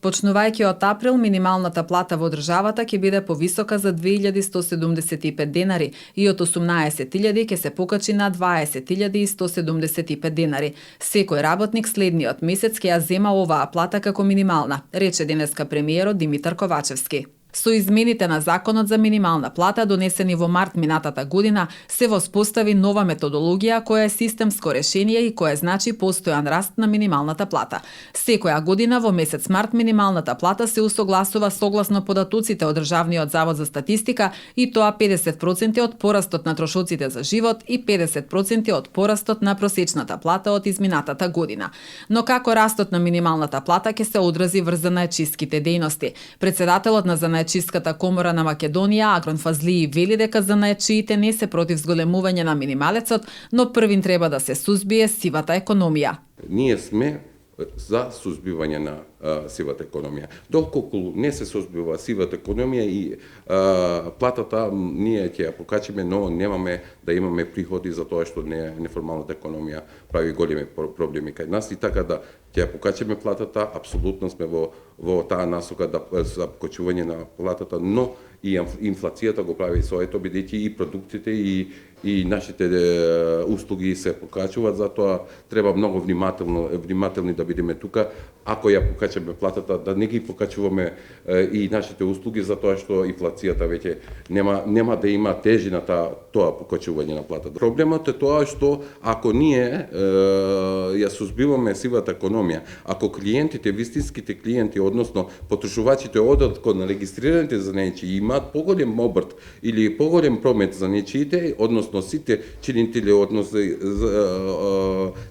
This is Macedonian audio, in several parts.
Почнувајќи од април, минималната плата во државата ќе биде повисока за 2175 денари и од 18.000 ќе се покачи на 20.175 денари. Секој работник следниот месец ќе ја зема оваа плата како минимална, рече денеска премиерот Димитар Ковачевски. Со измените на Законот за минимална плата, донесени во март минатата година, се воспостави нова методологија која е системско решение и која значи постојан раст на минималната плата. Секоја година во месец март минималната плата се усогласува согласно податоците од Државниот завод за статистика и тоа 50% од порастот на трошоците за живот и 50% од порастот на просечната плата од изминатата година. Но како растот на минималната плата ќе се одрази врз занаетчиските дејности? Председателот на Занаетчиската комора на Македонија, Агрон Фазлии, вели дека занаетчиите не се против зголемување на минималецот, но првин треба да се сузбие сивата економија. Ние сме за сузбивање на сивата економија. Доколку не се сузбива сивата економија и платата ние ќе ја покачиме, но немаме да имаме приходи за тоа што неформалната економија прави големи проблеми кај нас и така да ќе ја покачиме платата, апсолутно сме во таа насока за покачување на платата, но и инфлацијата го прави своето, бидејќи и продуктите и нашите услуги се покачуваат, затоа треба многу внимателни да бидеме тука. Ако ја покачаме платата, да не ги покачуваме и нашите услуги, затоа што инфлацијата веќе нема да има тежина тоа покачување на платата. Проблемот е тоа што ако ние ја сузбиваме сивата економија, ако клиентите, вистинските клиенти, односно потрошувачите одат кон регистрираните занаетчии, имаат поголем обрт или поголем промет занаетчиите, односно сите чинители, односно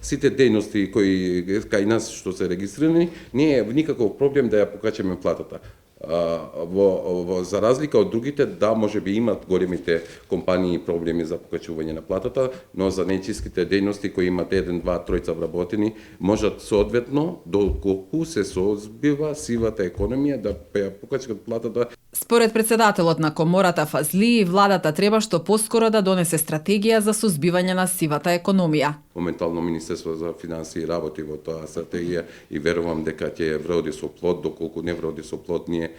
сите дејности кои кај нас што се регистрирани, не е никаков проблем да ја покачаме платата. За разлика од другите, да, може би имат големите компании проблеми за покачување на платата, но за занаетчиските дејности кои имат 1, 2, 3 вработени, можат соодветно, доколку се созбива сивата економија, да ја покачат платата. Според председателот на комората Фазлии, владата треба што поскоро да донесе стратегија за сузбивање на сивата економија. Моментално Министерство за финансии работи во таа стратегија и верувам дека ќе вроди со плод, доколку не вроди со плод, ние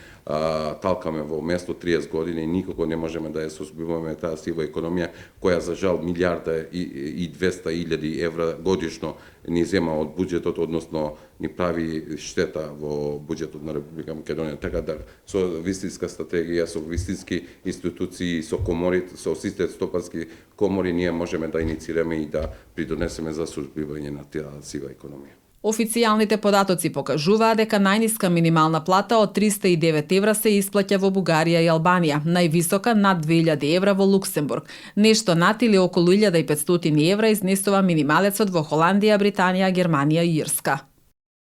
талкаме во место 30 години и никако не можеме да ја сузбиваме таа сива економија, која за жал 1.200.000 евра годишно ни зема од буџетот, односно ни прави штета во буџетот на Република Македонија. Така да со вистинска стратегија, со вистински институции, со коморите, со сите стопански комори, ние можеме да иницираме и да придонесеме за сузбивање на таа сива економија. Официјалните податоци покажуваат дека најниска минимална плата од 309 евра се исплаќа во Бугарија и Албанија, највисока над 2000 евра во Луксембург. Нешто над или околу 1500 евра изнесува минималецот во Холандија, Британија, Германија и Ирска.